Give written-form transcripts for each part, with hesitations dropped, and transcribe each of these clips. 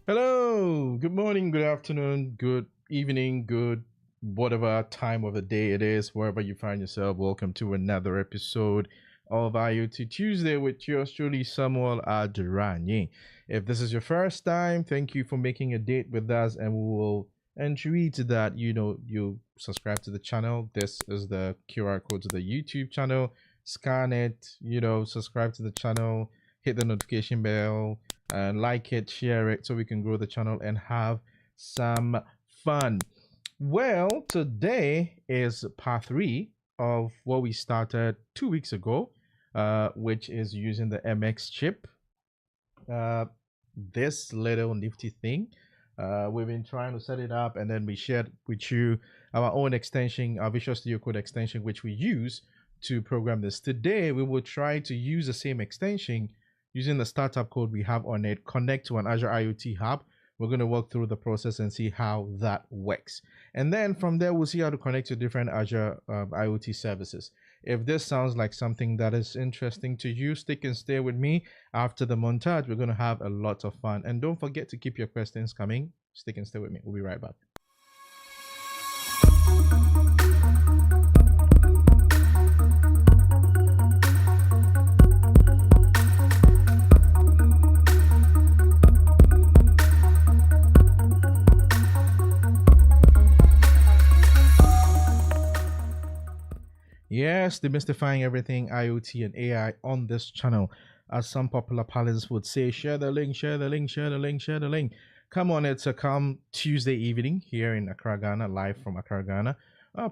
Hello, good morning, good afternoon, good evening, good whatever time of the day it is, wherever you find yourself. Welcome to another episode of IoT Tuesday with yours truly, Samuel Adiranye. If this is your first time, thank you for making a date with us, and we will entreat that you subscribe to the channel. This is the QR code to the YouTube channel. Scan it, subscribe to the channel, hit the notification bell and like it, share it so we can grow the channel and have some fun. Well, today is part three of what we started 2 weeks ago, which is using the MXChip. This little nifty thing. We've been trying to set it up, and then we shared with you our own extension, our Visual Studio Code extension, which we use to program this. Today, we will try to use the same extension using the startup code we have on it, connect to an Azure IoT hub. We're going to walk through the process and see how that works. And then from there, we'll see how to connect to different Azure IoT services. If this sounds like something that is interesting to you, stick and stay with me. After the montage, we're going to have a lot of fun. And don't forget to keep your questions coming. Stick and stay with me. We'll be right back. Yes, demystifying everything IoT and AI on this channel. As some popular parlance would say, share the link, share the link, share the link, share the link. Come on, it's a calm Tuesday evening here in Accra, Ghana, live from Accra, Ghana.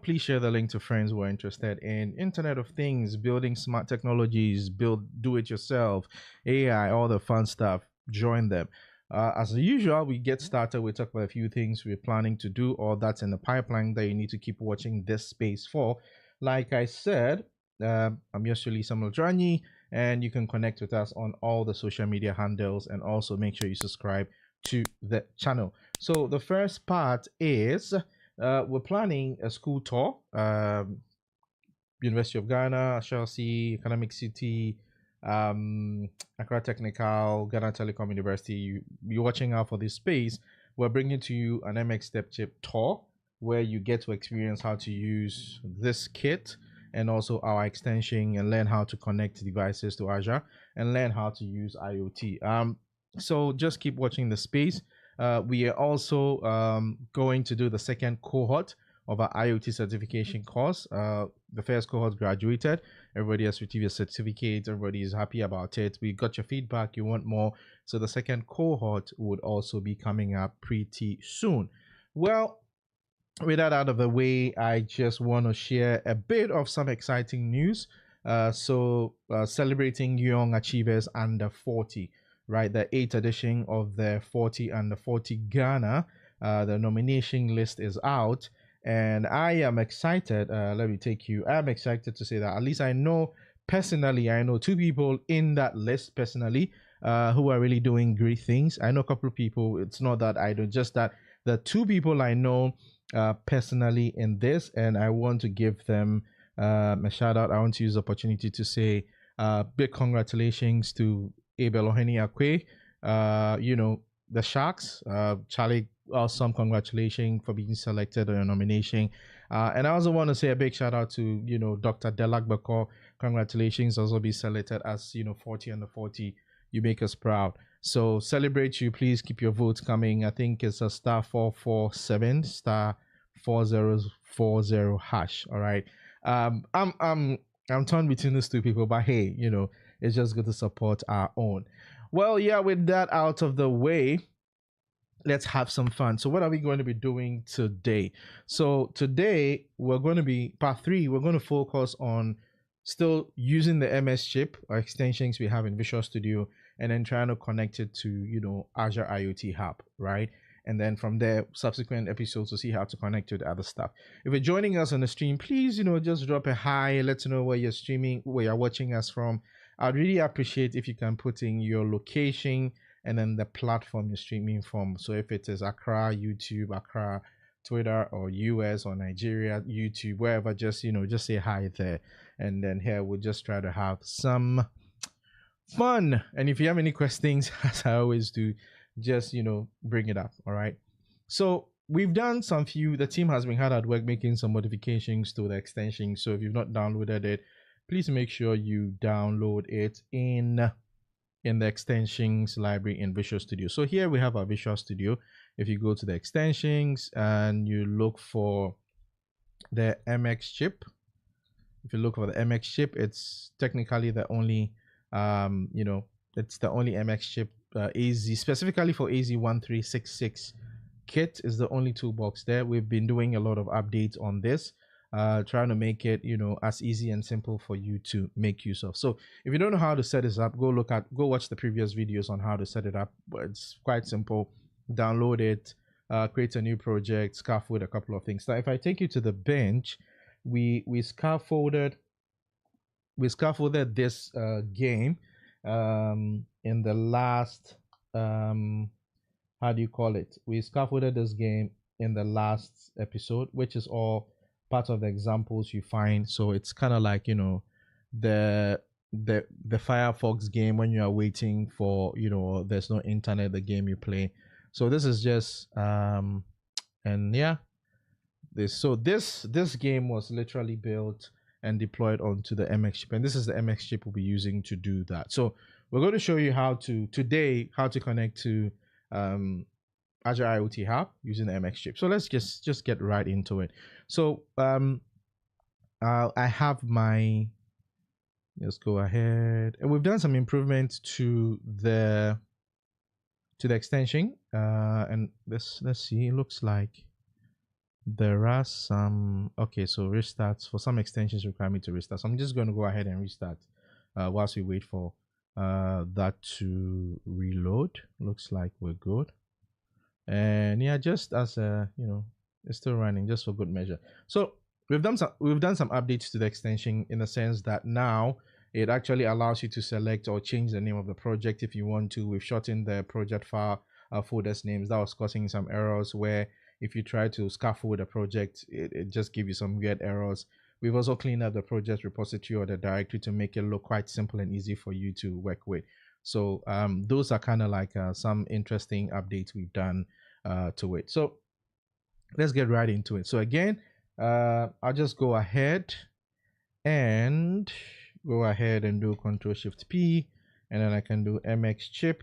Please share the link to friends who are interested in Internet of Things, building smart technologies, do it yourself, AI, all the fun stuff. Join them. As usual, we get started. We talk about a few things we're planning to do, or that's in the pipeline that you need to keep watching this space for. Like I said, I'm usually Samuel Drani, and you can connect with us on all the social media handles, and also make sure you subscribe to the channel. So the first part is we're planning a school tour. University of Ghana, Chelsea, Economic City, Accra Technical, Ghana Telecom University. You're watching out for this space. We're bringing to you an MXChip tour where you get to experience how to use this kit and also our extension and learn how to connect devices to Azure and learn how to use IoT. So just keep watching the space. We are also going to do the second cohort of our IoT certification course. The first cohort graduated. Everybody has received a certificate. Everybody is happy about it. We got your feedback. You want more. So the second cohort would also be coming up pretty soon. Well, with that out of the way, I just want to share a bit of some exciting news. Celebrating young achievers under 40, right? The 8th edition of the 40 under 40 Ghana. The nomination list is out, and I am excited. I'm excited to say that at least I know two people in that list personally who are really doing great things. I know a couple of people. It's not that I do, just that the two people I know personally in this, and I want to give them a shout out. I want to use the opportunity to say big congratulations to Abel Oheni Akwe, the Sharks. Charlie, awesome congratulations for being selected on your nomination. And I also want to say a big shout out to Dr. Delak Bako. Congratulations, also be selected as 40 under 40. You make us proud. So celebrate you. Please keep your votes coming. I think it's a *447 *4040 hash. All right. I'm torn between these two people, but hey, it's just good to support our own. Well, yeah, with that out of the way, let's have some fun. So what are we going to be doing today? So today we're going to be part 3. We're going to focus on still using the MXChip or extensions we have in Visual Studio, and then trying to connect it to Azure IoT Hub, right? And then from there, subsequent episodes to see how to connect to the other stuff. If you're joining us on the stream, please just drop a hi. Let us know where you're streaming, where you're watching us from. I'd really appreciate if you can put in your location and then the platform you're streaming from. So if it is Accra, YouTube, Accra, Twitter, or US or Nigeria, YouTube, wherever, just say hi there. And then here we'll just try to have some fun. And if you have any questions, as I always do, just bring it up. All right. So we've done the team has been hard at work making some modifications to the extension. So if you've not downloaded it, please make sure you download it in the extensions library in Visual Studio. So here we have our Visual Studio. If you go to the extensions and you look for the MXChip, if you look for the MXChip, it's technically the only, it's the only MXChip AZ, specifically for AZ1366 kit is the only toolbox there. We've been doing a lot of updates on this, trying to make it, as easy and simple for you to make use of. So if you don't know how to set this up, go watch the previous videos on how to set it up. It's quite simple. Download it, create a new project, scaffold a couple of things. Now, if I take you to the bench, we scaffolded this game in the last how do you call it? We scaffolded this game in the last episode, which is all part of the examples you find. So it's kind of like the Firefox game when you are waiting for there's no internet, the game you play. So this is just and yeah, this game was literally built and deployed onto the MXChip, and this is the MXChip we'll be using to do that. So we're going to show you how to connect to Azure IoT Hub using the MXChip. So let's just get right into it. So I have my, let's go ahead, and we've done some improvements to the extension, and let's see. It looks like there are some, okay, so restarts for some extensions require me to restart. So I'm just going to go ahead and restart whilst we wait for that to reload. Looks like we're good. And yeah, just as it's still running, just for good measure. So we've done some updates to the extension in the sense that now it actually allows you to select or change the name of the project if you want to. We've shortened the project file folders names. That was causing some errors where if you try to scaffold a project, it just gives you some weird errors. We've also cleaned up the project repository or the directory to make it look quite simple and easy for you to work with. So those are kind of like some interesting updates we've done to it. So let's get right into it. So again, I'll just go ahead and do Control-Shift-P, and then I can do MXChip.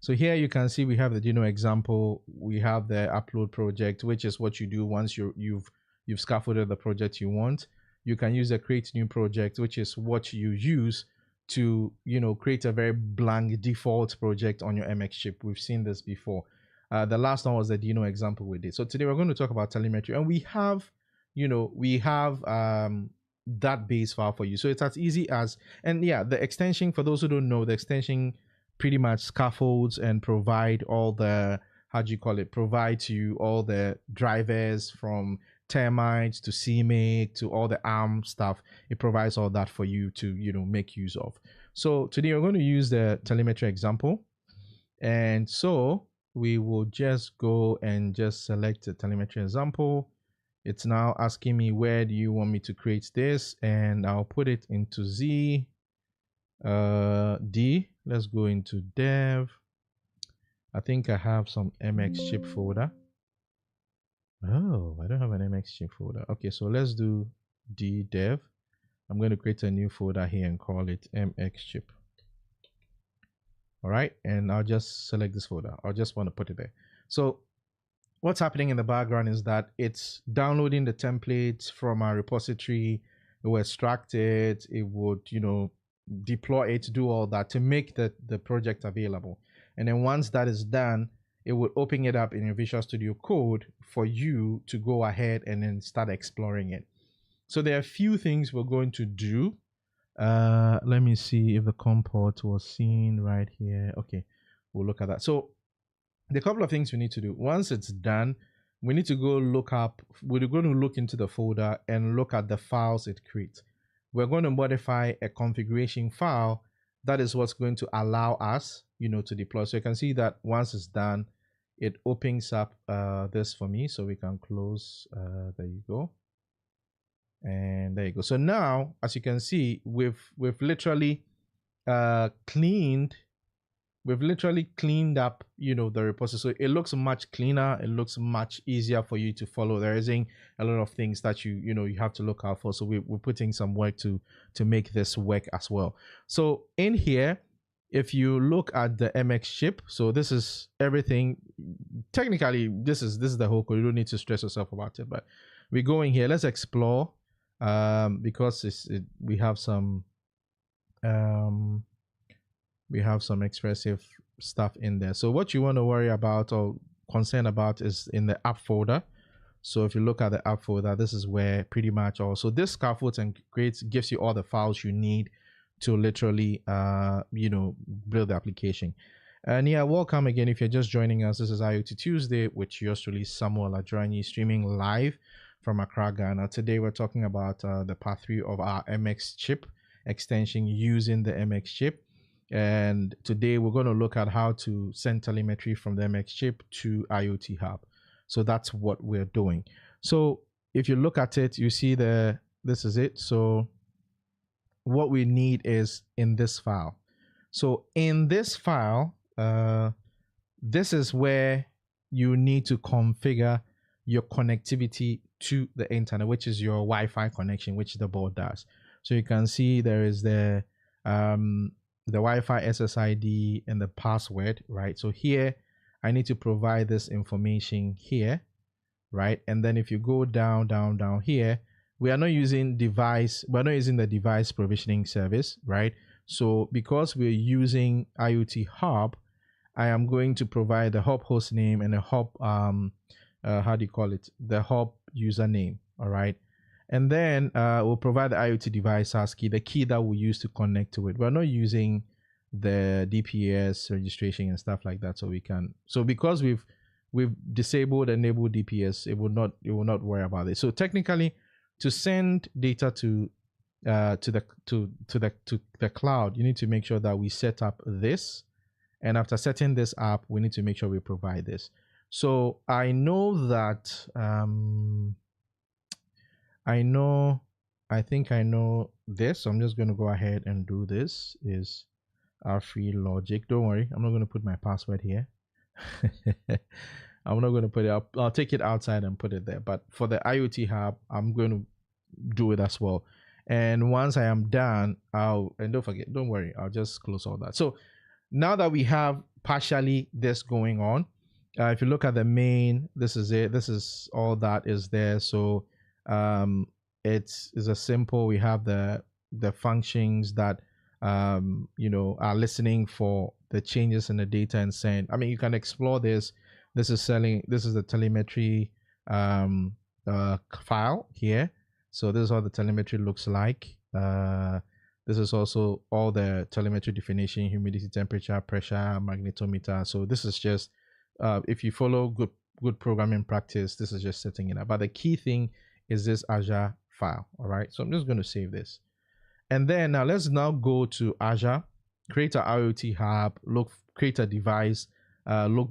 So here you can see we have the example. We have the upload project, which is what you do once you've scaffolded the project you want. You can use a create new project, which is what you use to create a very blank default project on your MXChip. We've seen this before. The last one was the example we did. So today we're going to talk about telemetry, and we have that base file for you. So it's as easy as, and yeah, the extension, for those who don't know, the extension pretty much scaffolds and provide all the, provides you all the drivers from termites to CMake to all the ARM stuff. It provides all that for you to make use of. So today we're going to use the telemetry example, and so we will just go and just select the telemetry example. It's now asking me where do you want me to create this, and I'll put it into Z D. Let's go into dev. I think I have some MXChip folder. Oh, I don't have an MXChip folder. Okay, so let's do D dev. I'm going to create a new folder here and call it MXChip. All right, and I'll just select this folder. I just want to put it there. So what's happening in the background is that it's downloading the templates from our repository. It will extract it. It would, deploy it, do all that to make the project available. And then once that is done, it will open it up in your Visual Studio Code for you to go ahead and then start exploring it. So there are a few things we're going to do. Let me see if the COM port was seen right here. Okay, we'll look at that. So the couple of things we need to do. Once it's done, we need to go we're going to look into the folder and look at the files it creates. We're going to modify a configuration file. That is what's going to allow us, to deploy. So you can see that once it's done, it opens up this for me. So we can close, there you go. And there you go. So now, as you can see, we've literally cleaned we've literally cleaned up, the repository. So it looks much cleaner. It looks much easier for you to follow. There isn't a lot of things that you have to look out for. So we're putting some work to make this work as well. So in here, if you look at the MXChip, so this is everything. Technically, this is the whole code. You don't need to stress yourself about it. But we go in here. Let's explore, because we have some expressive stuff in there. So what you want to worry about or concern about is in the app folder. So if you look at the app folder, this is where pretty much also this scaffolds and gives you all the files you need to literally build the application. And yeah, welcome again. If you're just joining us, this is IoT Tuesday, which yours truly Samuel Adjani, streaming live from Accra, Ghana. Today we're talking about the part 3 of our MXChip extension using the MXChip. And today we're going to look at how to send telemetry from the MXChip to IoT Hub. So that's what we're doing. So if you look at it, you see this is it. So what we need is in this file. So in this file, this is where you need to configure your connectivity to the internet, which is your Wi-Fi connection, which the board does. So you can see there is the Wi-Fi SSID and the password, right? So here I need to provide this information here, right? And then if you go down here, we're not using the device provisioning service, right? So because we're using IoT Hub, I am going to provide the hub host name and the hub the hub username. All right. And then we'll provide the IoT device ASCII, the key that we'll use to connect to it. We're not using the DPS registration and stuff like that. So because we've disabled, enabled DPS, it will not worry about it. So technically, to send data to the cloud, you need to make sure that we set up this. And after setting this up, we need to make sure we provide this. So I know that I think I know this. So I'm just going to go ahead and do this. Is our free logic. Don't worry, I'm not going to put my password here. I'm not going to put it up. I'll take it outside and put it there. But for the IoT Hub, I'm going to do it as well. And once I am done, don't worry, I'll just close all that. So now that we have partially this going on, if you look at the main, this is it. This is all that is there. So it's a simple. We have the functions that are listening for the changes in the data and send. I mean, you can explore this. This is the telemetry file here. So this is how the telemetry looks like. This is also all the telemetry definition: humidity, temperature, pressure, magnetometer. So this is just if you follow good programming practice, this is just setting it up. But the key thing is this Azure file. All right. So I'm just going to save this. And then now let's go to Azure, create an IoT Hub, create a device,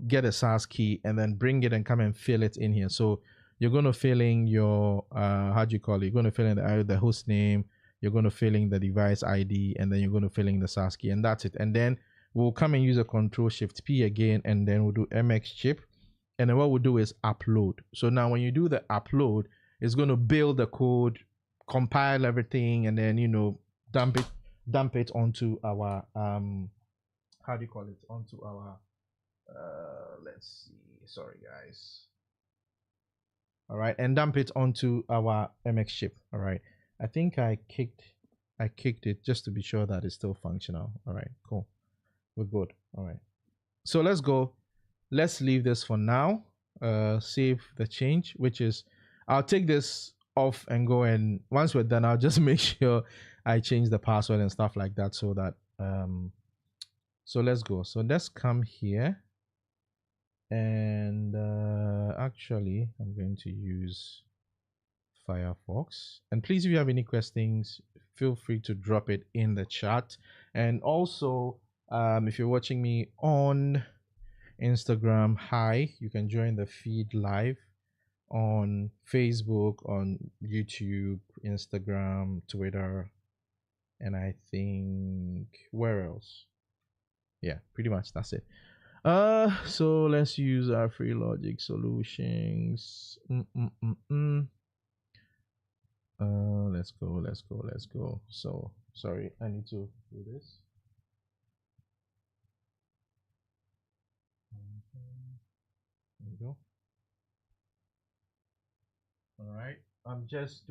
get a SaaS key, and then bring it and come and fill it in here. So you're going to fill in your, you're going to fill in the host name, you're going to fill in the device ID, and then you're going to fill in the SaaS key, and that's it. And then we'll come and use a Control-Shift-P again, and then we'll do MXChip. And then what we'll do is upload. So now when you do the upload, it's going to build the code, compile everything, and then, dump it onto our onto our let's see, sorry guys, all right, and dump it onto our MXChip. All right, I think I kicked it just to be sure that it's still functional. All right, cool, we're good. All right, so let's leave this for now. Save the change, which is, I'll take this off and go, and once we're done, I'll just make sure I change the password and stuff like that, so that so let's go. So let's come here, and actually I'm going to use Firefox. And please, if you have any questions, feel free to drop it in the chat. And also if you're watching me on Instagram, hi, you can join the feed live on Facebook, on YouTube, Instagram, Twitter, and I think where else? Yeah, pretty much that's it. So let's use our free logic solutions. Let's go. So sorry, I need to do this. There we go. All right. I'm just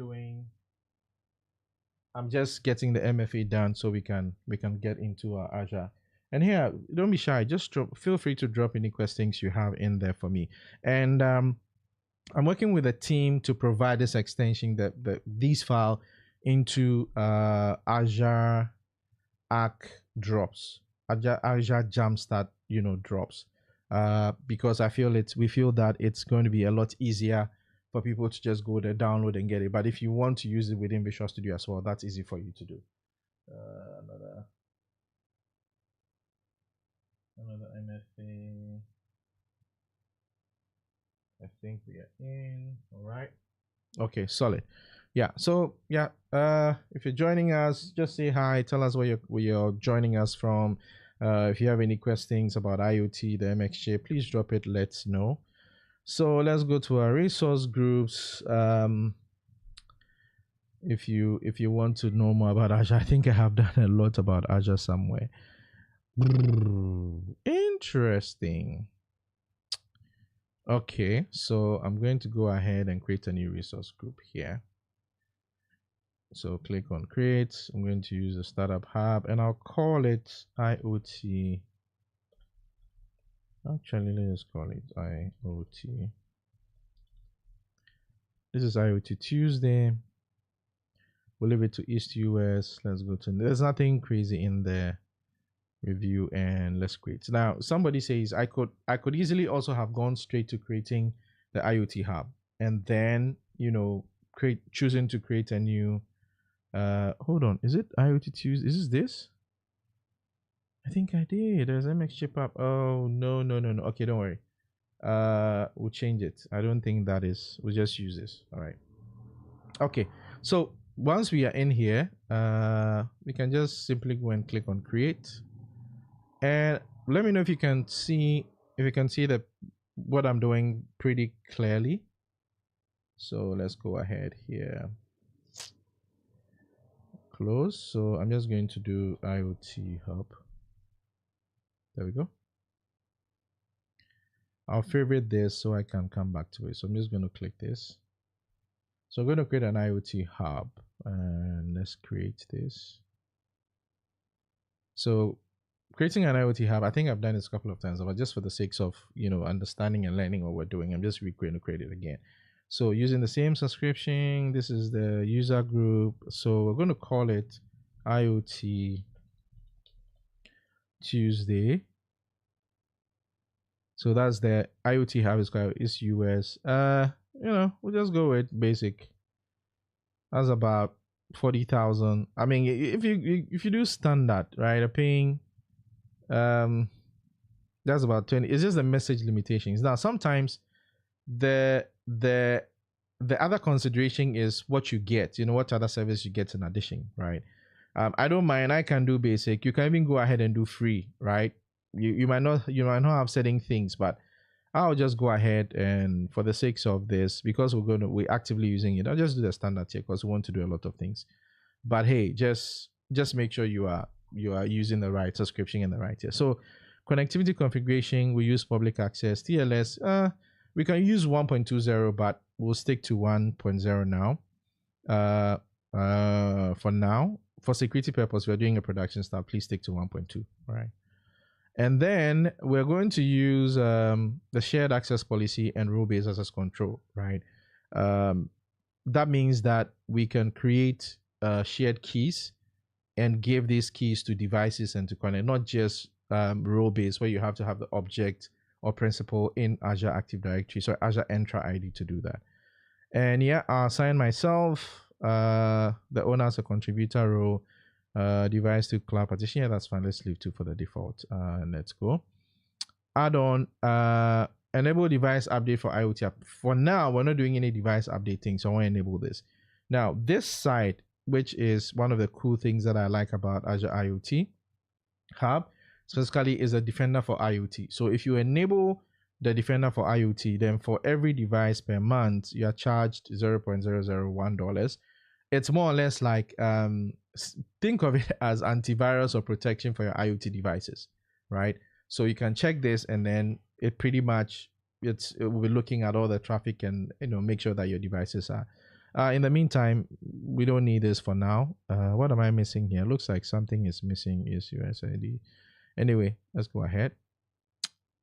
getting the MFA done so we can get into our Azure. And here, don't be shy. Just feel free to drop any questions you have in there for me. And I'm working with a team to provide this extension, these file into Azure Arc drops, Azure Jamstart, drops, because we feel that it's going to be a lot easier for people to just go there, download and get it. But if you want to use it within Visual Studio as well, that's easy for you to do. Another MFA. I think we are in. All right. Okay, solid. Yeah. So yeah, if you're joining us, just say hi. Tell us where you're joining us from. If you have any questions about IoT, the MXChip, please drop it. Let's know. So let's go to our resource groups. If you want to know more about Azure, I think I have done a lot about Azure somewhere. Interesting. Okay, so I'm going to go ahead and create a new resource group here. So click on create. I'm going to use a startup hub and I'll call it IoT. Actually, let's call it IoT. This is IoT Tuesday. We'll leave it to East US. Let's go to, there's nothing crazy in the review, and let's create. Now, somebody says I could easily also have gone straight to creating the IoT hub and then, choosing to create a new, hold on, is it IoT Tuesday? Is this? I think I did. There's MXChip app. Oh, no. Okay, don't worry. We'll change it. I don't think that is, we'll just use this. All right. Okay. So once we are in here, we can just simply go and click on create. And let me know if you can see that what I'm doing pretty clearly. So let's go ahead here. Close. So I'm just going to do IoT hub. There we go. I'll favorite this so I can come back to it. So I'm just going to click this. So I'm going to create an IoT hub and let's create this. So creating an IoT hub, I think I've done this a couple of times, but just for the sake of, understanding and learning what we're doing, I'm just going to create it again. So using the same subscription, this is the user group. So we're going to call it IoT Tuesday. So that's the IoT hub is US. We'll just go with basic. That's about 40,000. I mean, if you do standard, right, you're paying, that's about 20. It's just the message limitations. Now, sometimes the other consideration is what you get, what other service you get in addition, right? I don't mind. I can do basic. You can even go ahead and do free, right? You might not have certain things, but I'll just go ahead and for the sakes of this, because we're actively using it, I'll just do the standard tier because we want to do a lot of things. But hey, just make sure you are using the right subscription in the right tier. So connectivity configuration, we use public access. TLS, we can use 1.20, but we'll stick to 1.0 now. For now, for security purpose, we're doing a production style. Please stick to 1.2. All right. And then we're going to use the shared access policy and role-based access control, right? That means that we can create shared keys and give these keys to devices and to connect, not just role-based where you have to have the object or principal in Azure Active Directory, so Azure Entra ID to do that. And yeah, I'll assign myself the owner as a contributor role, device to cloud partition. Yeah, that's fine. Let's leave 2 for the default. And let's go. Add on enable device update for IoT app. For now, we're not doing any device updating, so I want to enable this. Now, this side, which is one of the cool things that I like about Azure IoT Hub, specifically is a defender for IoT. So if you enable the defender for IoT, then for every device per month, you are charged $0.001. It's more or less like think of it as antivirus or protection for your IoT devices, right? So you can check this, and then it pretty much it will be looking at all the traffic and make sure that your devices are. In the meantime, we don't need this for now. What am I missing here? Looks like something is missing. Is USID. Anyway, let's go ahead.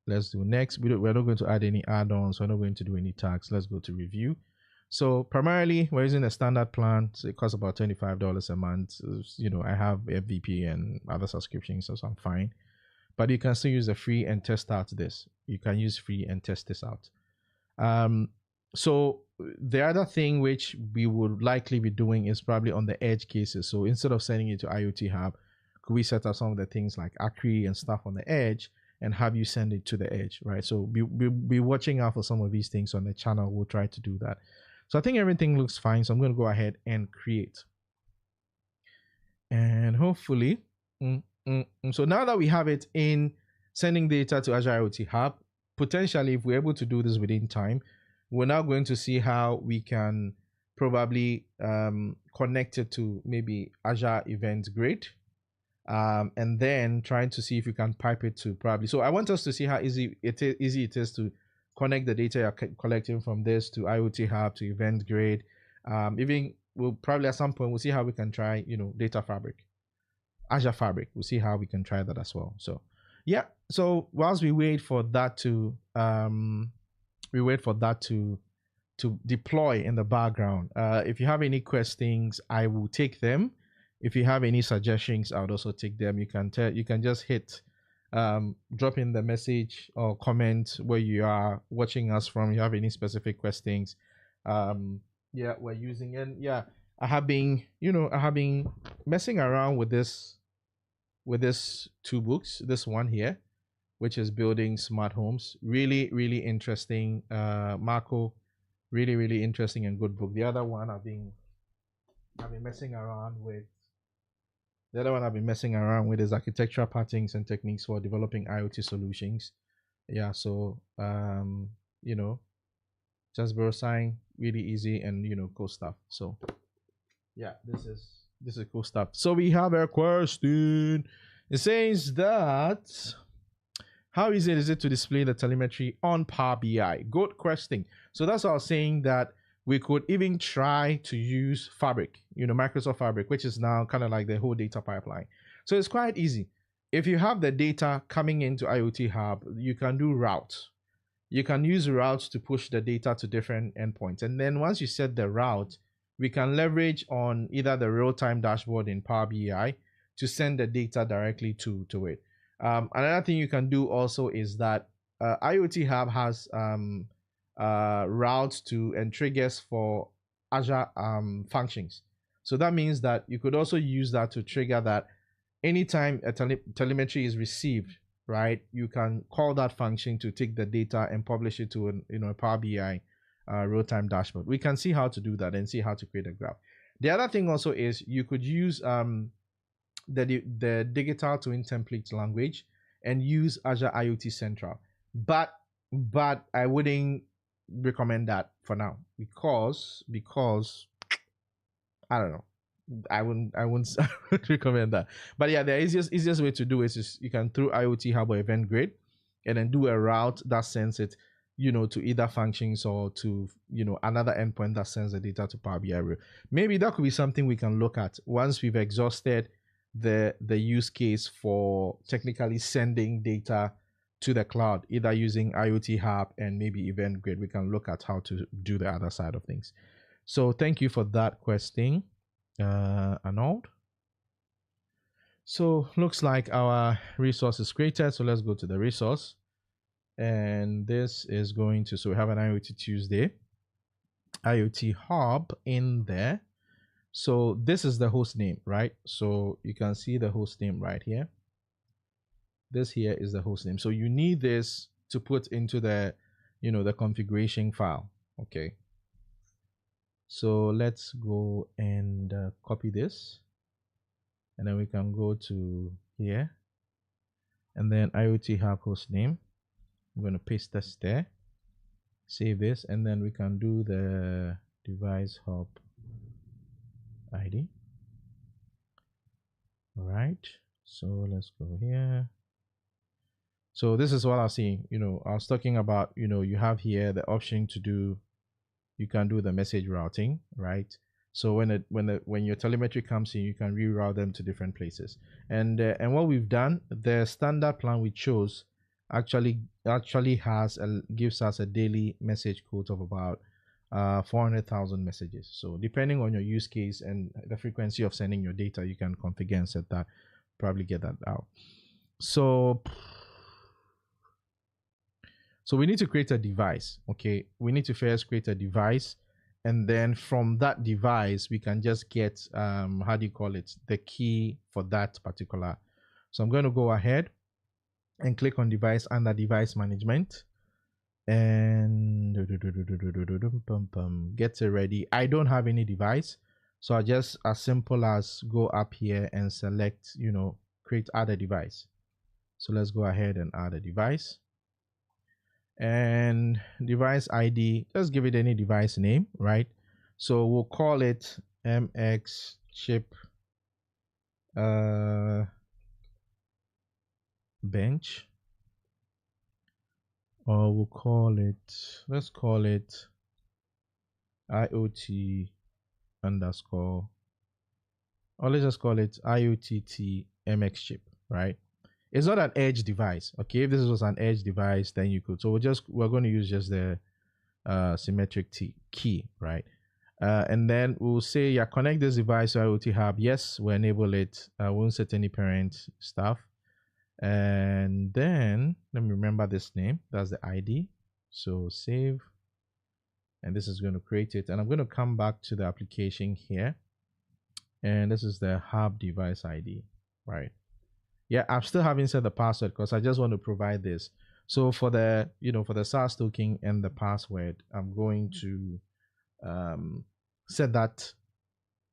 Let's do next. We're not going to add any add-ons. We're not going to do any tags. Let's go to review. So primarily, we're using a standard plan. So it costs about $25 a month. I have MVP and other subscriptions, so I'm fine. But you can still use the free and test out this. You can use free and test this out. So the other thing which we would likely be doing is probably on the edge cases. So instead of sending it to IoT Hub, could we set up some of the things like Acri and stuff on the edge and have you send it to the edge, right? So be watching out for some of these things on the channel. We'll try to do that. So I think everything looks fine. So I'm going to go ahead and create. And hopefully, so now that we have it in sending data to Azure IoT Hub, potentially if we're able to do this within time, we're now going to see how we can probably connect it to maybe Azure Event Grid. And then trying to see if you can pipe it to probably. So I want us to see how easy it is to connect the data you're collecting from this to IoT Hub to Event Grid. Even we'll probably at some point we'll see how we can try Data Fabric, Azure Fabric. We'll see how we can try that as well. So yeah. So whilst we wait for that to deploy in the background, if you have any questions, I will take them. If you have any suggestions, I would also take them. You can just hit drop in the message or comment where you are watching us from. You have any specific questions? Yeah, we're using it. Yeah, I have been messing around with this two books. This one here, which is building smart homes. Really, really interesting. Marco, really, really interesting and good book. The other one I've been messing around with. The other one I've been messing around with is architectural patterns and techniques for developing IoT solutions. Yeah, so just sign, really easy and cool stuff. So yeah, this is cool stuff. So we have a question. It says that how easy is it to display the telemetry on Power BI? Good question. So that's what I was saying, that we could even try to use Fabric, Microsoft Fabric, which is now kind of like the whole data pipeline. So it's quite easy. If you have the data coming into IoT Hub, you can do routes. You can use routes to push the data to different endpoints. And then once you set the route, we can leverage on either the real-time dashboard in Power BI to send the data directly to it. Another thing you can do also is that IoT Hub has routes to and triggers for Azure functions. So that means that you could also use that to trigger that anytime a telemetry is received, right? You can call that function to take the data and publish it to a Power BI real-time dashboard. We can see how to do that and see how to create a graph. The other thing also is you could use the digital twin template language and use Azure IoT Central, but I wouldn't recommend that for now because I don't know. I wouldn't recommend that. But yeah, the easiest way to do it is you can through IoT Hub or Event Grid and then do a route that sends it, to either functions or to, another endpoint that sends the data to Power BI. Maybe that could be something we can look at once we've exhausted the use case for technically sending data to the cloud, either using IoT Hub and maybe Event Grid. We can look at how to do the other side of things. So thank you for that question, Arnold. So looks like our resource is created. So let's go to the resource. And this is going to, so we have an IoT Tuesday, IoT Hub in there. So this is the host name, right? So you can see the host name right here. This here is the host name. So you need this to put into the, the configuration file. Okay. So let's go and copy this. And then we can go to here. and then IoT hub host name. I'm going to paste this there, save this, and then we can do the device hub ID. All right, so let's go here. So this is what I was saying. I was talking about, you have here the option to do, you can do the message routing, right? So when your telemetry comes in, you can reroute them to different places. And what we've done, the standard plan we chose actually gives us a daily message quote of about 400,000 messages. So depending on your use case and the frequency of sending your data, you can configure and set that, probably get that out. So we need to create a device. Okay, we need to first create a device, and then from that device we can just get the key for that particular. So I'm going to go ahead and click on device under device management and get it ready. I don't have any device, so I just as simple as go up here and select create add a device. So let's go ahead and add a device. And device ID, just give it any device name, right? So we'll call it MXChip bench, or we'll call it, let's call it IoT underscore, or let's just call it IoT MXChip, right? It's not an edge device. Okay, if this was an edge device, then you could. So we're going to use just the symmetric key, right? And then we'll say, yeah, connect this device to IoT hub. Yes, we enable it. Won't set any parent stuff. And then let me remember this name. That's the ID. So save. And this is going to create it. And I'm going to come back to the application here. And this is the hub device ID, right? Yeah, I'm still haven't set the password because I just want to provide this. So for the for the SaaS token and the password, I'm going to set that,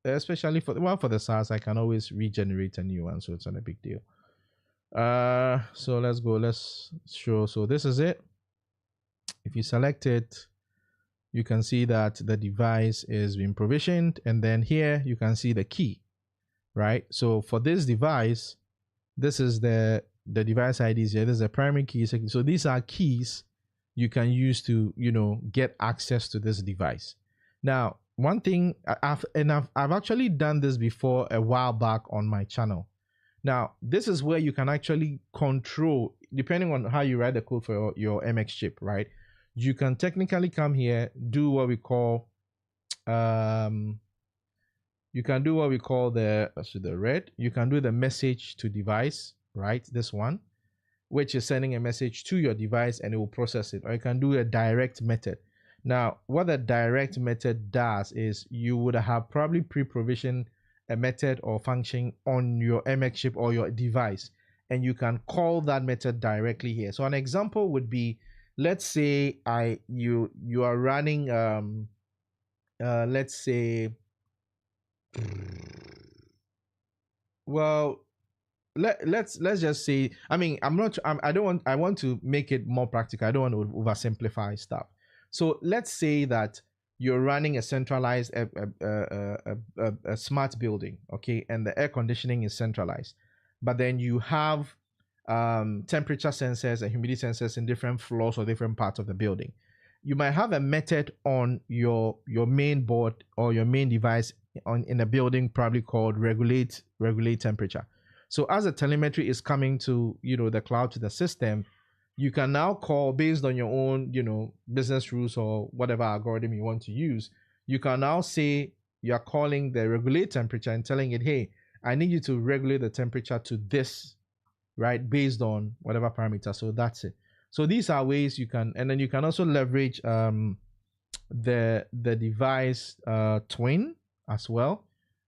especially for the SaaS. I can always regenerate a new one, so it's not a big deal. So let's show. So this is it. If you select it, you can see that the device is being provisioned, and then here you can see the key, right? So for this device, this is the device IDs here. This is a primary key. So these are keys you can use to get access to this device. Now, one thing I've actually done this before a while back on my channel. Now, this is where you can actually control, depending on how you write the code for your MXChip, right? You can technically come here, do what we call you can do what we call the red. You can do the message to device, right? This one, which is sending a message to your device and it will process it. Or you can do a direct method. Now, what the direct method does is you would have probably pre-provisioned a method or function on your MXChip or your device, and you can call that method directly here. So an example would be, let's say you are running let's say, well, let's just say, I mean, I want to make it more practical. I don't want to oversimplify stuff. So let's say that you're running a centralized a smart building, okay, and the air conditioning is centralized, but then you have temperature sensors and humidity sensors in different floors or different parts of the building. You might have a method on your main board or your main device in a building, probably called regulate temperature. So as the telemetry is coming to the cloud, to the system, you can now call based on your own business rules or whatever algorithm you want to use. You can now say you're calling the regulate temperature and telling it, hey, I need you to regulate the temperature to this, right, based on whatever parameter. So that's it. So these are ways you can, and then you can also leverage the device twin as well,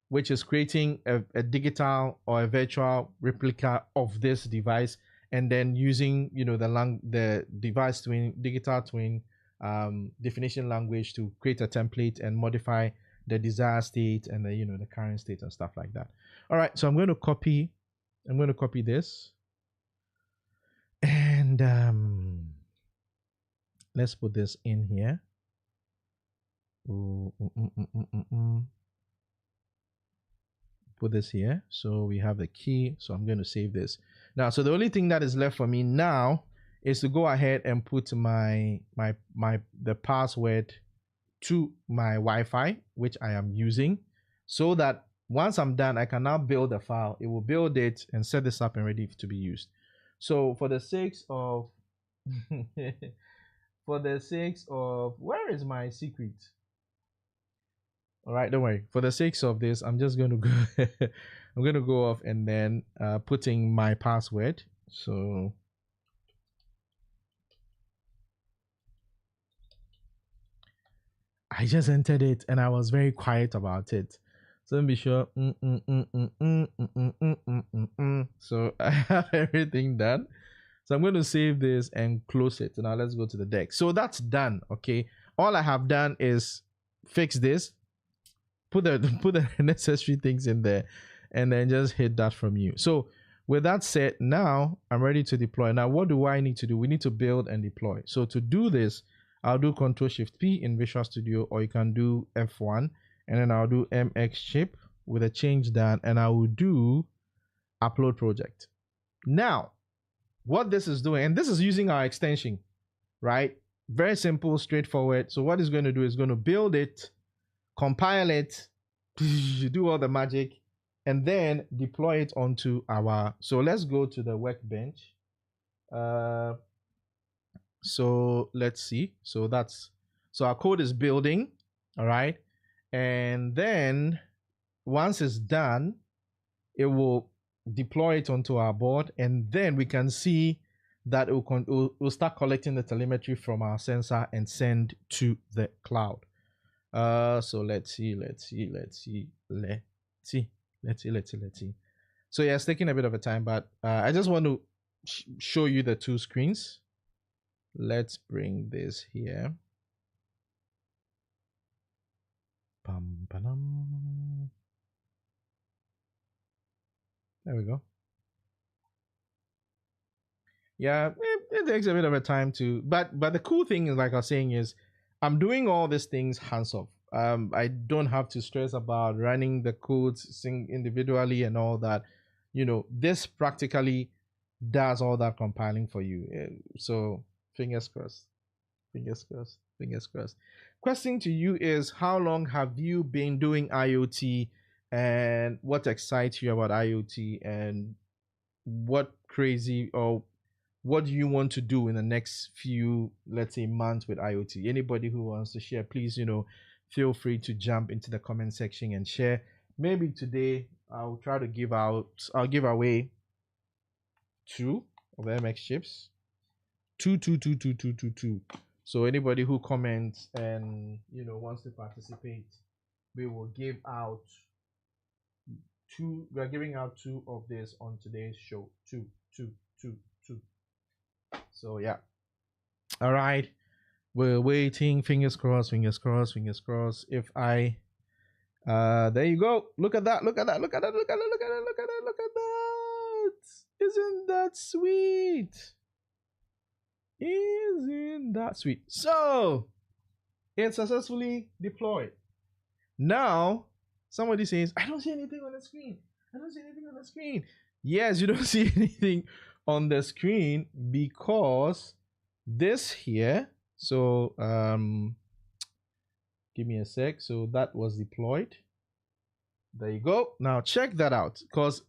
which is creating a digital or a virtual replica of this device, and then using the device twin, digital twin definition language to create a template and modify the desired state and the current state and stuff like that. All right, so I'm going to copy this. And let's put this in here. Put this here. So we have the key. So I'm going to save this. Now, so the only thing that is left for me now is to go ahead and put the password to my Wi-Fi, which I am using, so that once I'm done, I can now build a file. It will build it and set this up and ready to be used. So for the sake of where is my secret? All right, don't worry. For the sake of this, I'm just going to go I'm going to go off and then putting my password. So I just entered it and I was very quiet about it. So let me be sure. So I have everything done. So I'm going to save this and close it. Now let's go to the deck. So that's done. Okay. All I have done is fix this, put the necessary things in there, and then just hit that from you. So with that said, now I'm ready to deploy. Now, what do I need to do? We need to build and deploy. So to do this, I'll do Ctrl+Shift+P in Visual Studio, or you can do F1, and then I'll do MXChip with a change done, and I will do upload project. Now, what this is doing, and this is using our extension, right? Very simple, straightforward. So what it's going to do is going to build it, compile it, do all the magic, and then deploy it onto our. So let's go to the workbench. So let's see. So our code is building, all right? And then once it's done, it will deploy it onto our board, and then we can see that it will start collecting the telemetry from our sensor and send to the cloud. So let's see. So yeah, it's taking a bit of a time, but I just want to show you the two screens. Let's bring this here. There we go. Yeah, it takes a bit of a time to, but the cool thing is, like I was saying, is I'm doing all these things hands off. I don't have to stress about running the codes individually and all that. This practically does all that compiling for you. So fingers crossed. Question to you is, how long have you been doing IoT, and what excites you about IoT, and what crazy or what do you want to do in the next few, let's say, months with IoT? Anybody who wants to share, please, feel free to jump into the comment section and share. Maybe today I'll try to give away 2 of the MX chips. 2. So anybody who comments and wants to participate, we will give out 2. We are giving out 2 of this on today's show. 2. So yeah. All right. We're waiting. Fingers crossed. If I there you go. Look at that. Isn't that sweet? So it's successfully deployed. Now somebody says, I don't see anything on the screen. Yes, you don't see anything on the screen because this here. So give me a sec. So that was deployed. There you go. Now check that out, because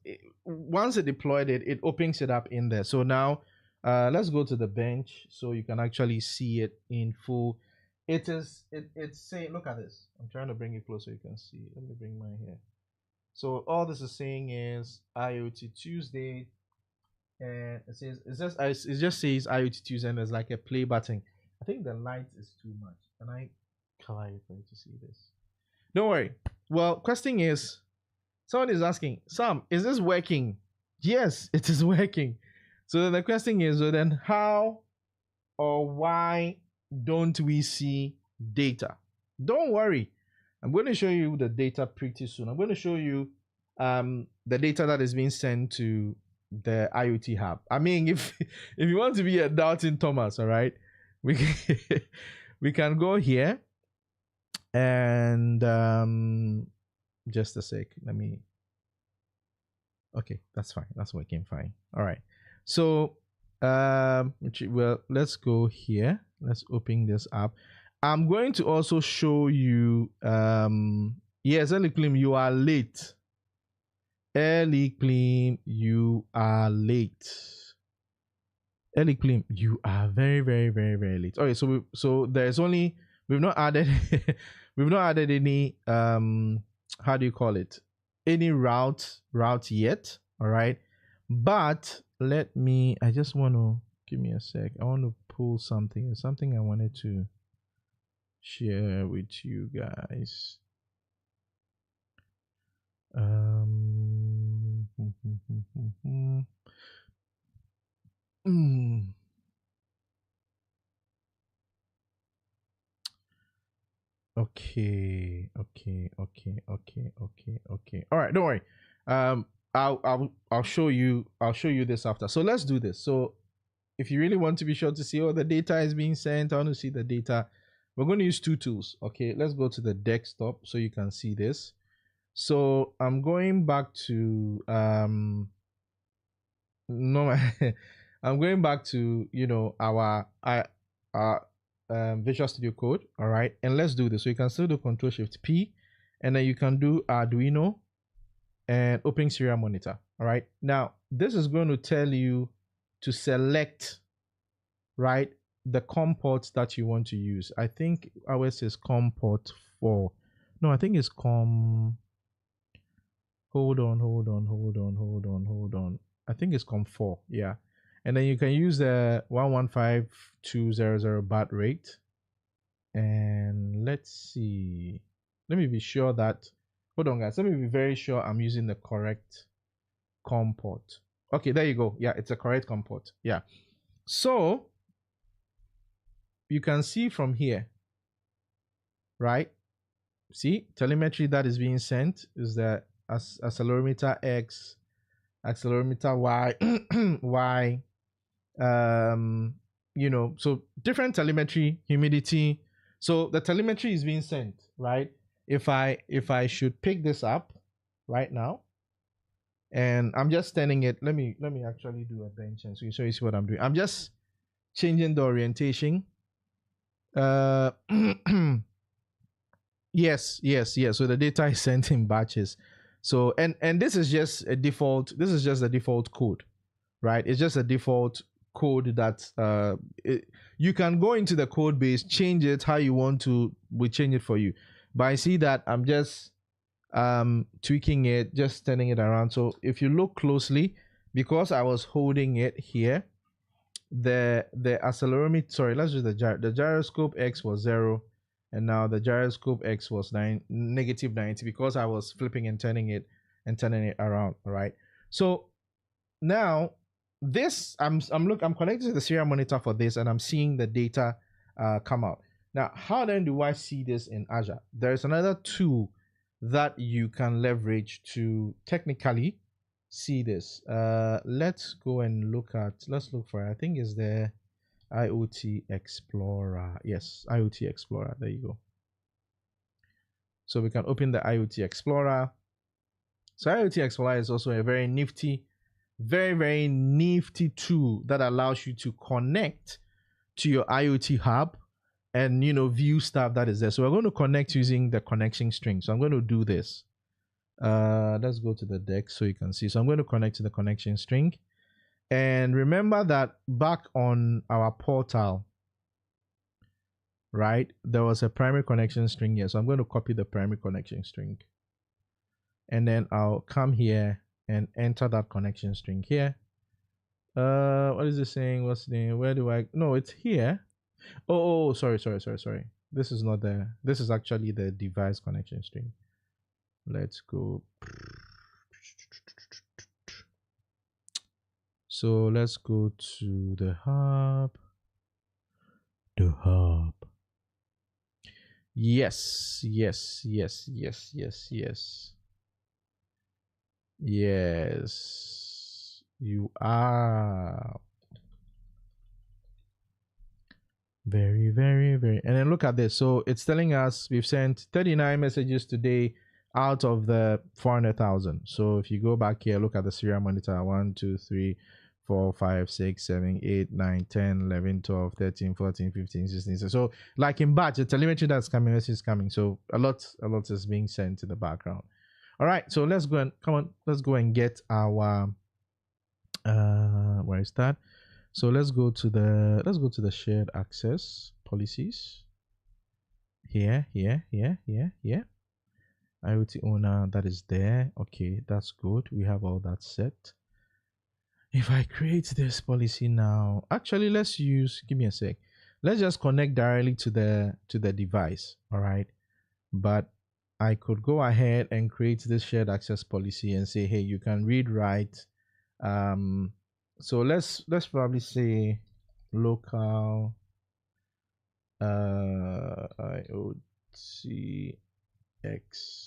once it deployed it opens it up in there. So now let's go to the bench so you can actually see it in full. It's saying, look at this. I'm trying to bring it closer so you can see. Let me bring mine here. So all this is saying is IoT Tuesday, and it just says IoT Tuesday, and there's like a play button. I think the light is too much. Can I color it for you to see this? Don't worry. Well, question is, someone is asking, Sam, is this working? Yes, it is working. So then the question is, so then how or why don't we see data? Don't worry. I'm going to show you the data pretty soon. I'm going to show you the data that is being sent to the IoT hub. I mean, if if you want to be a doubting Thomas, all right, we can, we can go here and just a sec. Let me. Okay, that's fine. That's working fine. All right. So well, let's go here. Let's open this up. I'm going to also show you yes, Eliklim, you are late. Eliklim, you are late. Eliklim, you are very, very, very, very late. Okay, so there's only we've not added we've not added any how do you call it? Any route yet. All right. But let me, I just want to give me a sec. I want to pull something I wanted to share with you guys. Okay. All right, don't worry. I'll show you this after. So let's do this. So if you really want to be sure to see, the data is being sent, I want to see the data. We're going to use two tools. Okay, let's go to the desktop so you can see this. So I'm going back to no, I'm going back to our Visual Studio Code. All right, and let's do this. So you can still do Control Shift P, and then you can do Arduino and open serial monitor. All right, now this is going to tell you to select the COM ports that you want to use. I think ours is COM port 4. No, I think it's COM. Hold on. I think it's COM 4. Yeah. And then you can use the 115200 baud rate. And let's see. Let me be sure that, hold on guys, let me be very sure I'm using the correct COM port. Okay, there you go. Yeah, it's a correct COM port. Yeah. So you can see from here, right? See, telemetry that is being sent is the accelerometer X, accelerometer Y, Y, so different telemetry, humidity. So the telemetry is being sent, right? If I should pick this up right now, and I'm just turning it, let me actually do a bench and so you see what I'm doing. I'm just changing the orientation. Yes. So the data is sent in batches. So and this is just a default. This is just the default code, right? It's just a default code that you can go into the code base, change it how you want to. We change it for you. But I see that I'm just tweaking it, just turning it around. So if you look closely, because I was holding it here, the accelerometer. Sorry, let's do the gyroscope X was 0. And now the gyroscope X was negative 90 because I was flipping and turning it around. All right. So now this I'm connected to the serial monitor for this, and I'm seeing the data come out. Now, how then do I see this in Azure? There's another tool that you can leverage to technically see this. Let's go and look for it. I think it's the IoT Explorer. Yes, IoT Explorer. There you go. So we can open the IoT Explorer. So IoT Explorer is also a very nifty, very nifty tool that allows you to connect to your IoT hub and view stuff that is there. So we're going to connect using the connection string. So I'm going to do this. Let's go to the deck so you can see. So I'm going to connect to the connection string. And remember that back on our portal, right, there was a primary connection string here. So I'm going to copy the primary connection string. And then I'll come here and enter that connection string here. What is it saying? What's the name? Where do I? No, it's here. Oh, sorry. This is not the, this is actually the device connection string. Let's go. So let's go to the hub. Yes. You are very, very, very. And then look at this. So it's telling us we've sent 39 messages today out of the 400,000. So if you go back here, look at the serial monitor 1, 2, 3, 4, 5, 6, 7, 8, 9, 10, 11, 12, 13, 14, 15, 16. So like in batch, the telemetry that's coming, this is coming. So a lot is being sent to the background. All right. So let's go and come on. Let's go and get our where is that? So let's go to the shared access policies. Here. IoT owner, that is there. Okay, that's good. We have all that set. If I create this policy now, actually let's use, give me a sec. Let's just connect directly to the device. All right. But I could go ahead and create this shared access policy and say, hey, you can read write. So let's probably say local IoT X.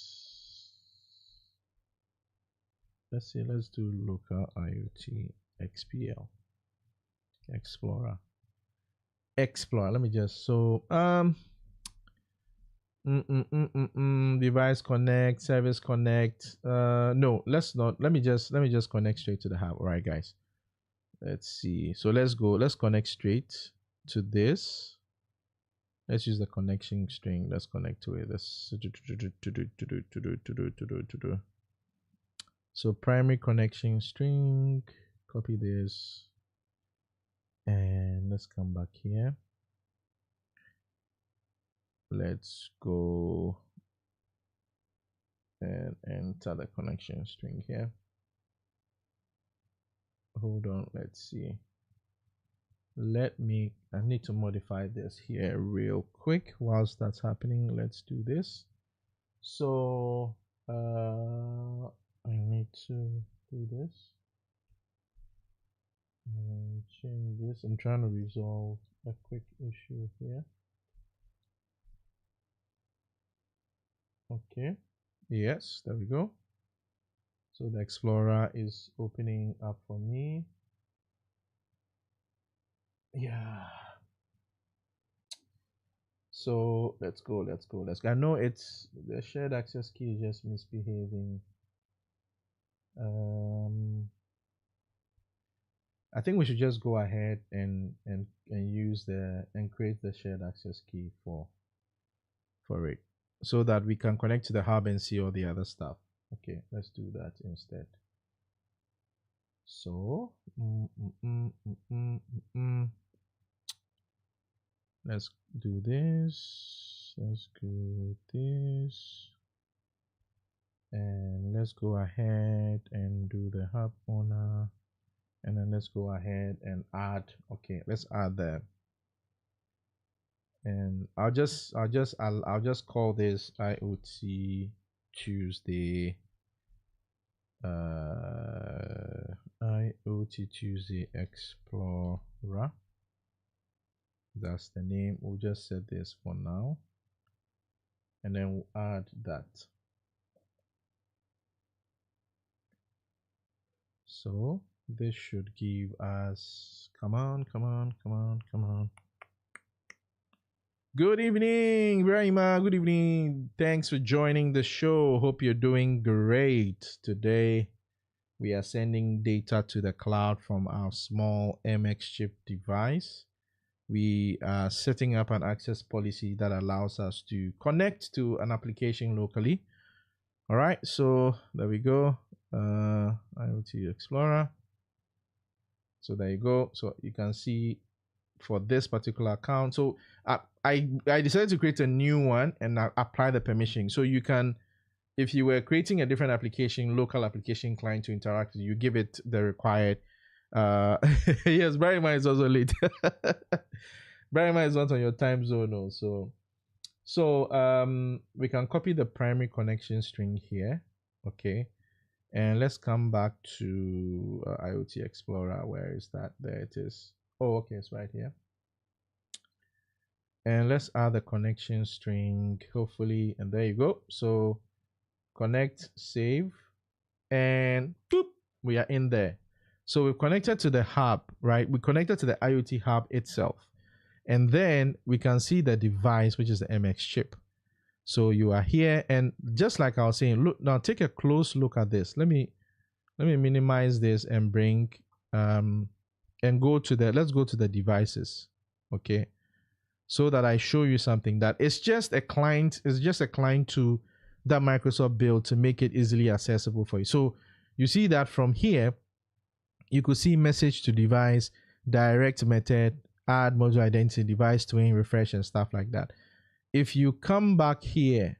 Let's do local IoT XPL Explorer. Let me just device connect, service connect. No, let's not. Let me just connect straight to the hub. All right, guys. Let's see. So let's connect straight to this. Let's use the connection string. Let's connect to it. So primary connection string, copy this. And let's come back here. Let's go and enter the connection string here. Hold on, let's see. I need to modify this here real quick whilst that's happening. Let's do this. So I need to do this and change this. I'm trying to resolve a quick issue here. Okay, yes, there we go. So the Explorer is opening up for me. Yeah. So let's go. I know it's the shared access key is just misbehaving. I think we should just go ahead and use and create the shared access key for it, so that we can connect to the hub and see all the other stuff. Okay, let's do that instead. So let's do this. Let's do this. And let's go ahead and do the hub owner. And then let's go ahead and add. Okay, let's add that. And I'll just call this IoT Tuesday. IoT Tuesday Explorer. That's the name. We'll just set this for now. And then we'll add that. So this should give us, come on. Good evening, Brahima. Good evening. Thanks for joining the show. Hope you're doing great. Today, we are sending data to the cloud from our small MXChip device. We are setting up an access policy that allows us to connect to an application locally. All right, so there we go. IoT Explorer. So there you go. So you can see for this particular account. So I decided to create a new one and apply the permission. So you can, if you were creating a different application, local application client to interact, you give it the required. Yes, Brahima is also late. Brahima is not on your time zone also. So we can copy the primary connection string here. Okay. And let's come back to IoT Explorer. Where is that? There it is. Oh, okay, it's right here. And let's add the connection string, hopefully. And there you go. So connect, save, and boop, we are in there. So we've connected to the hub, right? We connected to the IoT hub itself. And then we can see the device, which is the MX chip. So you are here, and just like I was saying, look now, take a close look at this. Let me minimize this and bring and go to the, let's go to the devices, okay, so that I show you something that it's just a client, tool that Microsoft built to make it easily accessible for you. So you see that from here, you could see message to device, direct method, add module identity, device twin, refresh, and stuff like that. If you come back here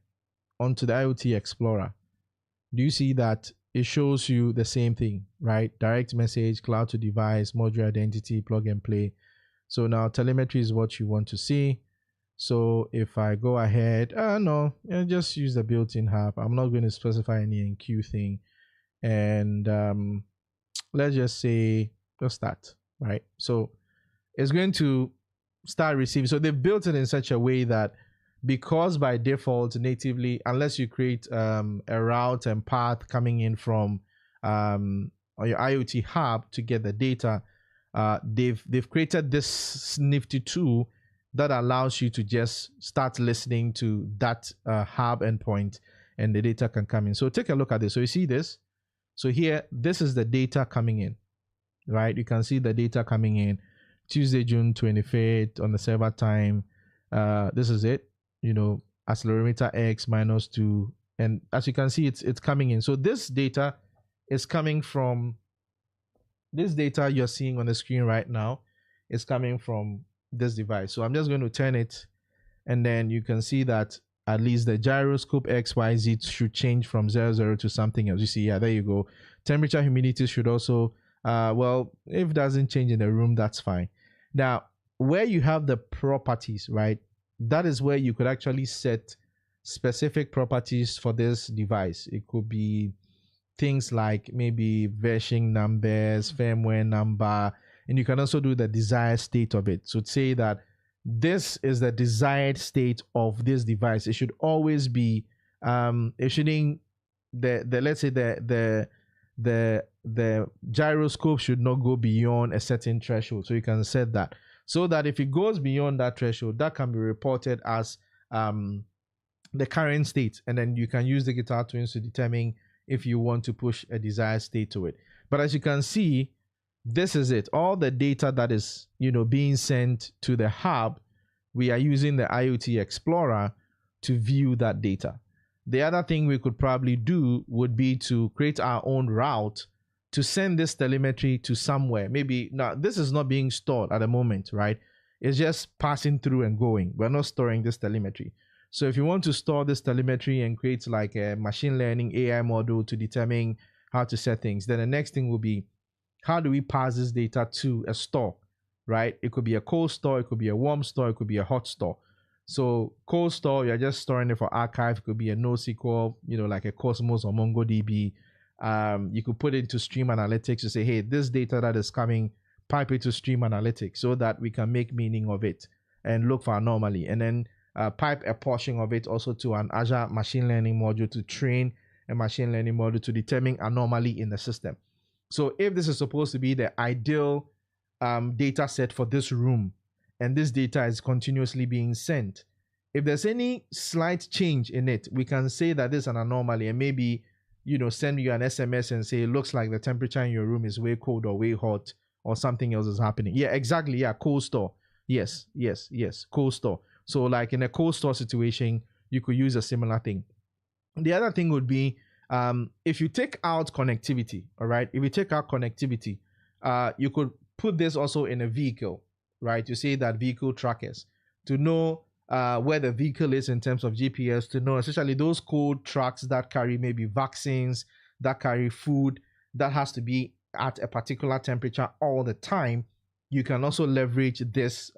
onto the IoT Explorer, do you see that it shows you the same thing, right? Direct message, cloud to device, module identity, plug and play. So now telemetry is what you want to see. So if I go ahead, no, just use the built-in hub. I'm not going to specify any enqueue thing. And let's just say, let's start, right? So it's going to start receiving. So they've built it in such a way that, because by default natively, unless you create a route and path coming in from your IoT hub to get the data, they've created this nifty tool that allows you to just start listening to that hub endpoint, and the data can come in. So take a look at this. So you see this. So here, this is the data coming in, right? You can see the data coming in Tuesday, June 25th on the server time. This is it. Accelerometer X -2, and as you can see, it's coming in. So this data is coming from, this data you're seeing on the screen right now is coming from this device. So I'm just going to turn it, and then you can see that at least the gyroscope XYZ should change from 00 to something else. You see, yeah, there you go. Temperature, humidity should also, well, if it doesn't change in the room, that's fine. Now, where you have the properties, right? That is where you could actually set specific properties for this device. It could be things like maybe version numbers, firmware number, and you can also do the desired state of it. So say that this is the desired state of this device. It should always be, it shouldn't, let's say the gyroscope should not go beyond a certain threshold. So you can set that, so that if it goes beyond that threshold, that can be reported as the current state, and then you can use the Guitar Twins to determine if you want to push a desired state to it. But as you can see, this is it. All the data that is being sent to the hub, we are using the IoT Explorer to view that data. The other thing we could probably do would be to create our own route to send this telemetry to somewhere. Maybe now this is not being stored at the moment, right? It's just passing through and going. We're not storing this telemetry. So if you want to store this telemetry and create like a machine learning AI model to determine how to set things, then the next thing will be, how do we pass this data to a store, right? It could be a cold store, it could be a warm store, it could be a hot store. So cold store, you're just storing it for archive. It could be a NoSQL, like a Cosmos or MongoDB. You could put it into Stream Analytics to say, hey, this data that is coming, pipe it to Stream Analytics so that we can make meaning of it and look for anomaly. And then pipe a portion of it also to an Azure machine learning module to train a machine learning model to determine anomaly in the system. So if this is supposed to be the ideal data set for this room, and this data is continuously being sent, if there's any slight change in it, we can say that this is an anomaly, and maybe send you an SMS and say it looks like the temperature in your room is way cold or way hot, or something else is happening. Yeah, exactly. Yeah, cold store. Yes, cold store. So like in a cold store situation, you could use a similar thing. The other thing would be, if you take out connectivity, all right, if you take out connectivity, you could put this also in a vehicle, right? You say that vehicle trackers to know where the vehicle is in terms of GPS, to know especially those cold trucks that carry maybe vaccines, that carry food, that has to be at a particular temperature all the time. You can also leverage this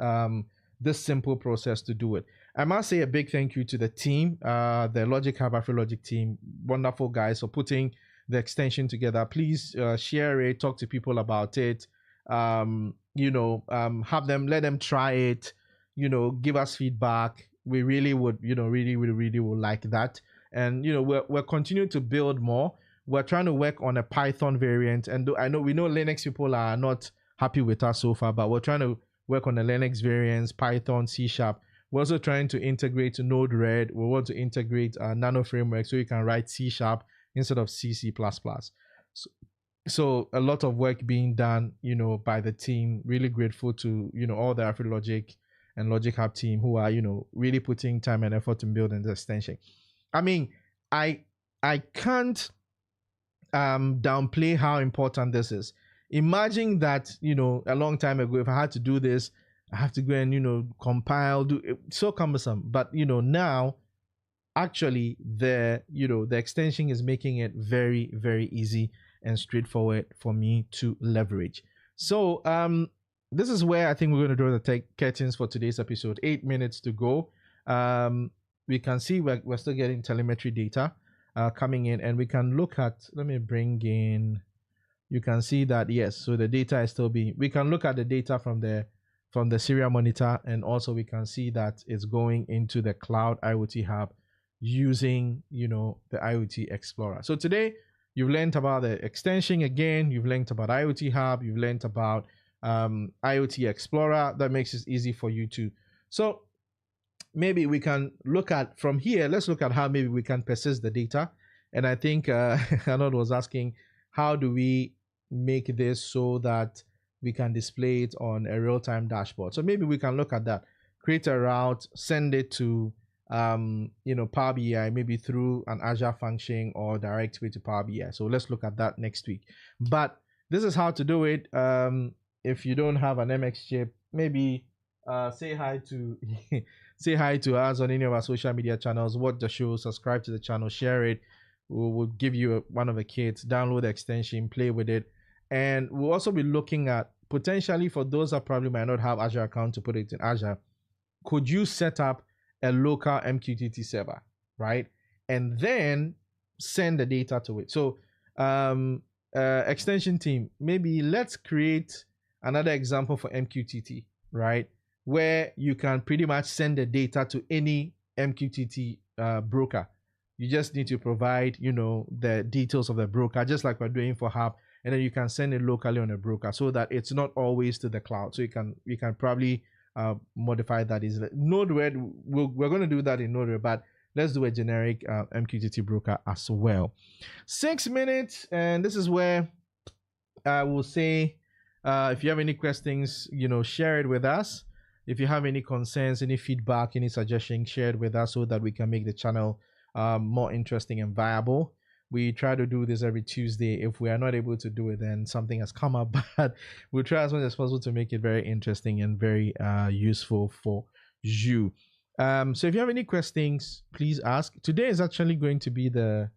this simple process to do it. I must say a big thank you to the team, the Logic Hub AfriLogic team, wonderful guys for putting the extension together. Please share it, talk to people about it, have them, let them try it, give us feedback. We really would, really would like that. And, we're continuing to build more. we're trying to work on a Python variant, and I know we know Linux people are not happy with us so far, but we're trying to work on the Linux variants, Python, C#. We're also trying to integrate Node-RED. We want to integrate Nano framework so you can write C# instead of C++. So a lot of work being done, by the team. Really grateful to, all the AfriLogic and Logic Hub team who are, really putting time and effort in building the extension. I mean, I can't downplay how important this is. Imagine that, a long time ago, if I had to do this, I have to go and, compile, it's so cumbersome. But, now actually the extension is making it very, very easy and straightforward for me to leverage. So this is where I think we're going to draw the curtains for today's episode. 8 minutes to go. We can see we're still getting telemetry data coming in, and we can look at, let me bring in, you can see that, yes, so the data is still being, we can look at the data from the serial monitor, and also we can see that it's going into the cloud IoT hub using, the IoT Explorer. So today you've learned about the extension again, you've learned about IoT hub, you've learned about IoT Explorer. That makes it easy for you to. So maybe we can look at from here, let's look at how maybe we can persist the data. And I think Arnold was asking, how do we make this so that we can display it on a real-time dashboard? So maybe we can look at that, create a route, send it to Power BI, maybe through an Azure function or direct way to Power BI. So let's look at that next week. But this is how to do it. If you don't have an MXChip, maybe say hi to say hi to us on any of our social media channels, watch the show, subscribe to the channel, share it. We'll give you one of the kits, download the extension, play with it. And we'll also be looking at potentially, for those that probably might not have Azure account, to put it in Azure, could you set up a local MQTT server, right? And then send the data to it. So extension team, maybe let's create another example for MQTT, right? Where you can pretty much send the data to any MQTT broker. You just need to provide, the details of the broker, just like we're doing for Hub, and then you can send it locally on a broker so that it's not always to the cloud. So you can probably modify that easily. Node-RED, we're going to do that in Node-RED, but let's do a generic MQTT broker as well. 6 minutes, and this is where I will say, if you have any questions, share it with us. If you have any concerns, any feedback, any suggestions, share it with us so that we can make the channel more interesting and viable. We try to do this every Tuesday. If we are not able to do it, then something has come up, but we'll try as much as possible to make it very interesting and very useful for you. So if you have any questions, please ask. Today is actually going to be the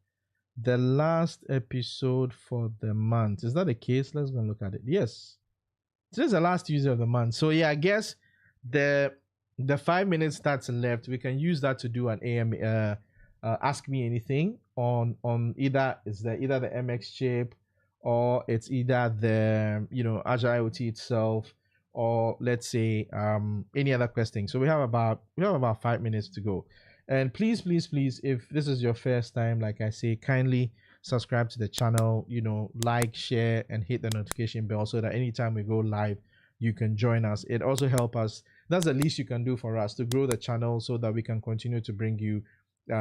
last episode for the month. Is that the case? Let's go and look at it. Yes, today's the last Tuesday of the month. So yeah, I guess the 5 minutes that's left, we can use that to do an AM ask me anything on either the MXChip, or it's either the Azure IoT itself, or let's say any other question. So we have about 5 minutes to go. And please, if this is your first time, like I say, kindly subscribe to the channel, like, share, and hit the notification bell so that anytime we go live, you can join us. It also helps us. That's the least you can do for us to grow the channel so that we can continue to bring you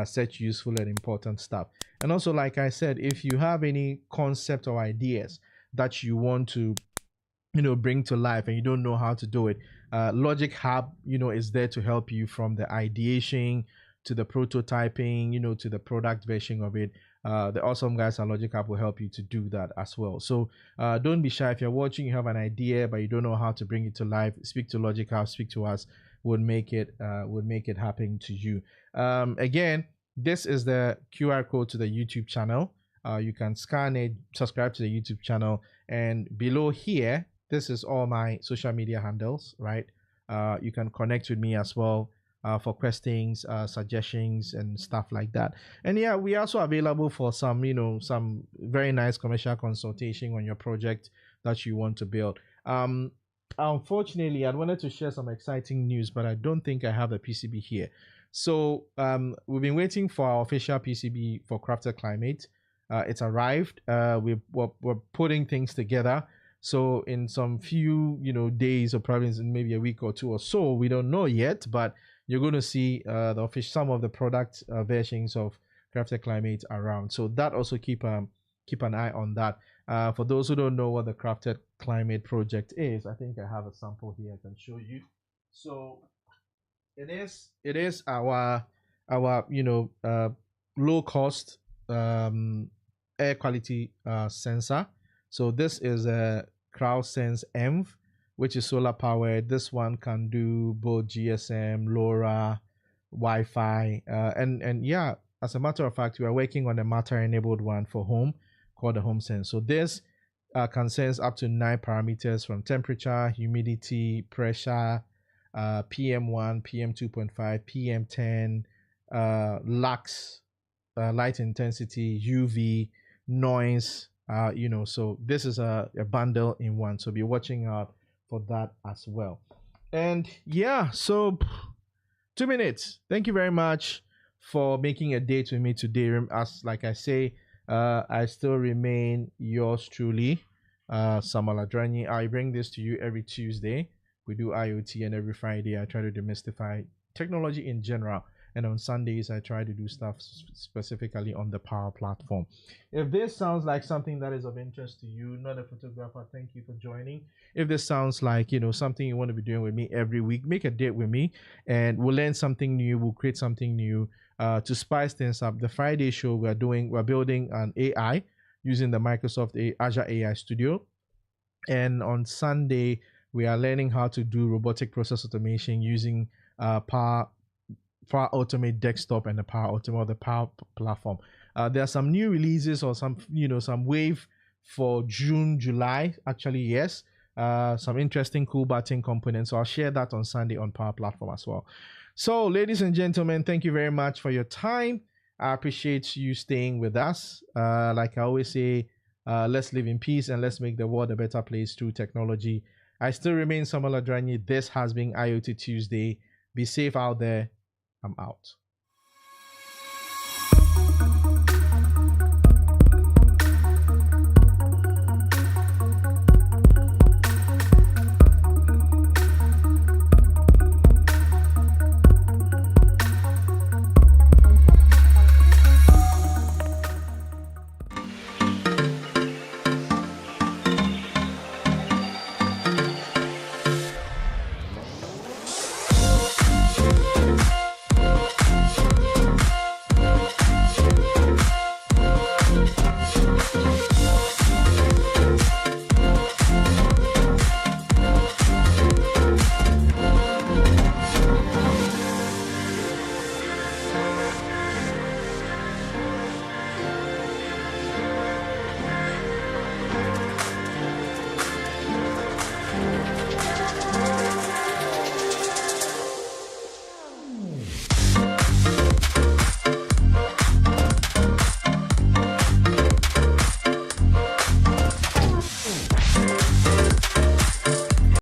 such useful and important stuff. And also, like I said, if you have any concept or ideas that you want to bring to life and you don't know how to do it, Logic Hub is there to help you from the ideation to the prototyping, to the product version of it. The awesome guys at Logic Hub will help you to do that as well. So don't be shy. If you're watching, you have an idea but you don't know how to bring it to life, speak to Logic Hub, speak to us. Would make it happen to you. Again, this is the QR code to the YouTube channel. You can scan it, subscribe to the YouTube channel, and below here, this is all my social media handles, right? You can connect with me as well for questions, suggestions, and stuff like that. And yeah, we are also available for some very nice commercial consultation on your project that you want to build. Unfortunately, I wanted to share some exciting news, but I don't think I have the PCB here. So we've been waiting for our official PCB for Crafted Climate. it's arrived. We're putting things together. So in some few days, or probably in maybe a week or two or so, we don't know yet, but you're going to see some of the product versions of Crafted Climate around. So that also keep an eye on that. For those who don't know what the Crafted Climate project is, I think I have a sample here I can show you. So it is our low cost air quality sensor. So this is a CrowdSense ENV, which is solar powered. This one can do both GSM, LoRa, Wi-Fi, and yeah. As a matter of fact, we are working on a Matter enabled one for home called the HomeSense. So this can sense up to 9 parameters from temperature, humidity, pressure, PM1, PM2.5, PM10, lux, light intensity, UV, noise. So this is a bundle in one. So be watching out for that as well. And yeah, so 2 minutes. Thank you very much for making a date with me today. As like I say, I still remain yours truly, Samal Adrani. I bring this to you every Tuesday. We do IoT, and every Friday I try to demystify technology in general. And on Sundays I try to do stuff specifically on the Power Platform. If this sounds like something that is of interest to you, not a photographer, thank you for joining. If this sounds like something you want to be doing with me every week, make a date with me, and we'll learn something new. We'll create something new. To spice things up, the Friday show we're building an AI using the Microsoft Azure AI Studio, and on Sunday we are learning how to do robotic process automation using Power Automate Desktop and the Power Automate, the Power Platform. There are some new releases or some wave for June, July. Actually, yes, some interesting cool button components. So I'll share that on Sunday on Power Platform as well. So, ladies and gentlemen, thank you very much for your time. I appreciate you staying with us. Like I always say, let's live in peace and let's make the world a better place through technology. I still remain Samuel Adrani. This has been IoT Tuesday. Be safe out there. I'm out.